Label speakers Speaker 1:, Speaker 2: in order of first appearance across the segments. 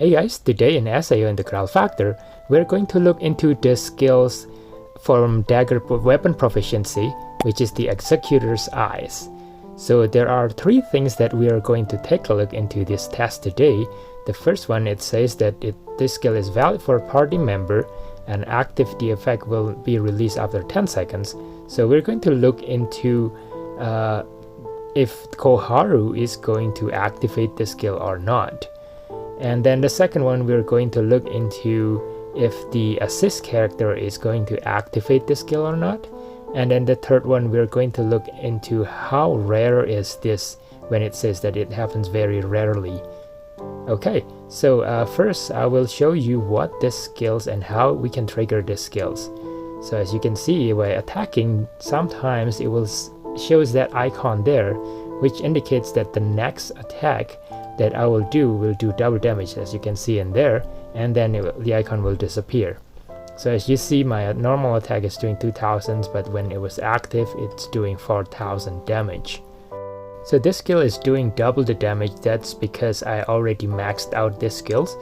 Speaker 1: Hey guys, today in SAO Integral Factor, we're going to look into the skills from dagger weapon proficiency, which is the executor's eyes. So there are three things that we are going to take a look into this test today. The first one, it says that this skill is valid for a party member and active the effect will be released after 10 seconds. So we're going to look into if Koharu is going to activate the skill or not. And then the second one, we're going to look into if the assist character is going to activate the skill or not. And then the third one, we're going to look into how rare is this when it says that it happens very rarely. Okay, so first I will show you what the skills and how we can trigger the skills. So as you can see, by attacking, sometimes it will shows that icon there, which indicates that the next attack that I will do double damage, as you can see in there, and then the icon will disappear. So as you see, my normal attack is doing 2000, but when it was active, it's doing 4000 damage. So this skill is doing double the damage. That's because I already maxed out this skills,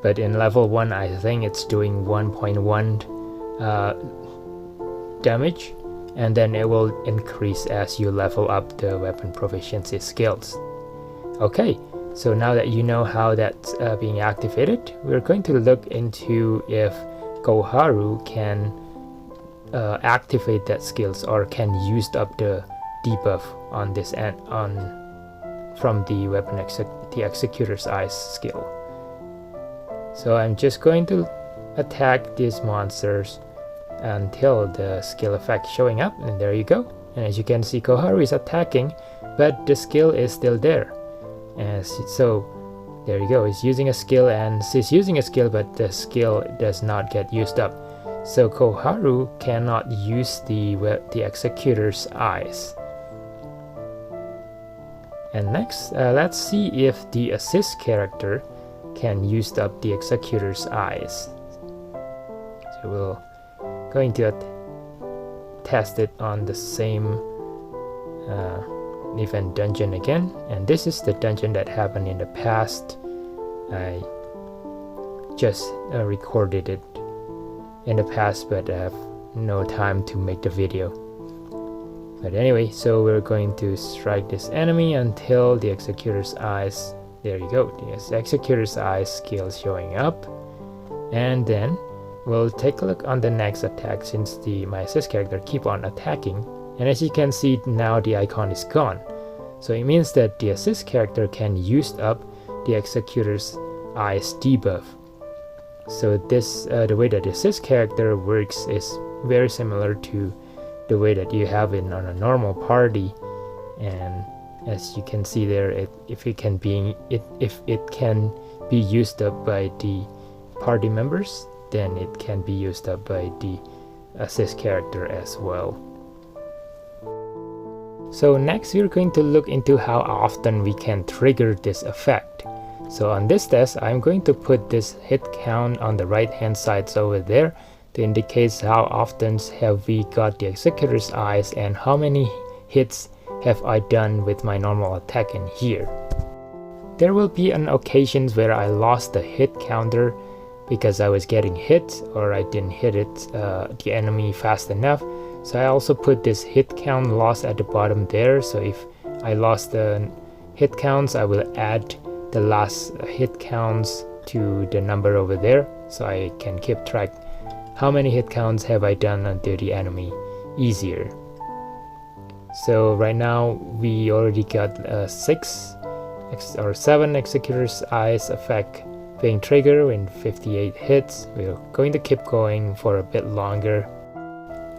Speaker 1: but in level 1 I think it's doing 1.1 damage, and then it will increase as you level up the weapon proficiency skills. Okay, so now that you know how that's being activated, we're going to look into if Koharu can activate that skills or can use up the debuff on this end from the weapon the executor's eyes skill. So I'm just going to attack these monsters until the skill effect showing up, and there you go. And as you can see, Koharu is attacking, but the skill is still there. And so there you go, he's using a skill, and she's using a skill, but the skill does not get used up. So Koharu cannot use the executor's eyes. And next, let's see if the assist character can use up the executor's eyes. So we're going to test it on the same event dungeon again, and this is the dungeon that happened in the past. I just recorded it in the past, but I have no time to make the video. But anyway, so we're going to strike this enemy until the executor's eyes, there you go, the executor's eyes skill showing up, and then we'll take a look on the next attack, since my assist character keep on attacking. And as you can see, now the icon is gone. So it means that the assist character can use up the executor's eyes debuff. So this the way that the assist character works is very similar to the way that you have it on a normal party. And as you can see there, if it can be used up by the party members, then it can be used up by the assist character as well. So next we're going to look into how often we can trigger this effect. So on this test, I'm going to put this hit count on the right hand side over there to indicate how often have we got the executor's eyes and how many hits have I done with my normal attack in here. There will be an occasions where I lost the hit counter because I was getting hit or I didn't hit the enemy fast enough. So I also put this hit count loss at the bottom there. So if I lost the hit counts, I will add the last hit counts to the number over there, so I can keep track how many hit counts have I done until the enemy easier. So right now we already got 7 executor's eyes effect being triggered in 58 hits. We're going to keep going for a bit longer.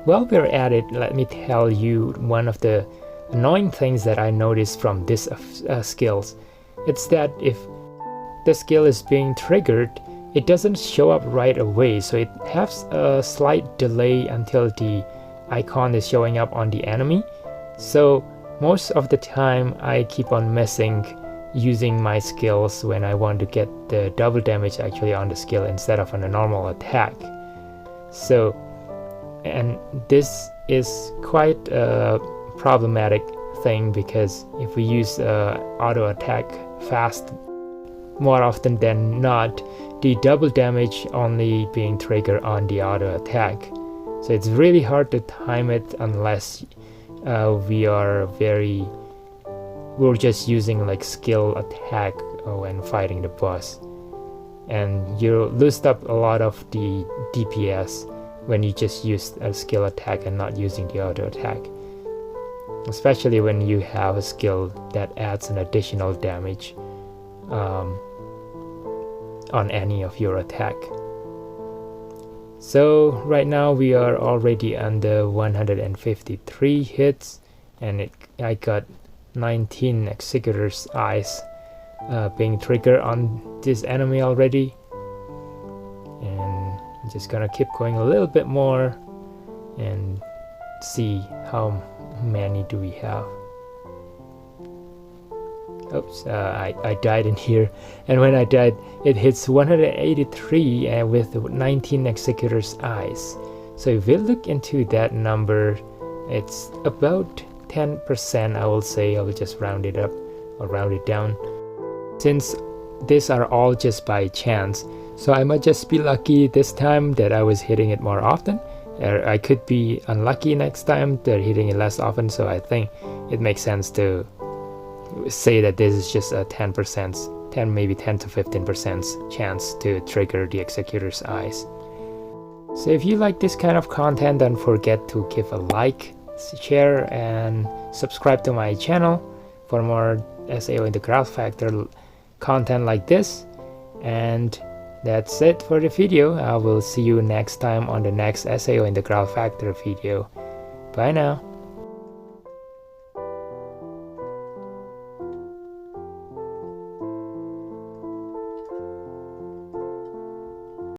Speaker 1: While we're at it, let me tell you one of the annoying things that I noticed from this skills. It's that if the skill is being triggered, it doesn't show up right away, so it has a slight delay until the icon is showing up on the enemy. So most of the time I keep on missing using my skills when I want to get the double damage actually on the skill instead of on a normal attack. So, and this is quite a problematic thing, because if we use auto attack fast more often than not, the double damage only being triggered on the auto attack. So it's really hard to time it unless we're just using like skill attack when fighting the boss, and you lose up a lot of the DPS when you just use a skill attack and not using the auto attack, especially when you have a skill that adds an additional damage on any of your attack. So right now we are already under 153 hits, and I got 19 Executor's Eyes being triggered on this enemy already, and I'm just gonna keep going a little bit more and see how many do we have. Oops, I died in here, and when I died it hits 183 and with 19 Executor's Eyes. So if we look into that number, it's about 10%. I will say, I will just round it up or round it down, since these are all just by chance. So I might just be lucky this time that I was hitting it more often, or I could be unlucky next time that hitting it less often. So I think it makes sense to say that this is just a 10%, maybe 10 to 15% chance to trigger the Executor's Eyes. So if you like this kind of content, don't forget to give a like, share, and subscribe to my channel for more SAO Integral Factor content like this. And that's it for the video. I will see you next time on the next SAO Integral Factor video. Bye now.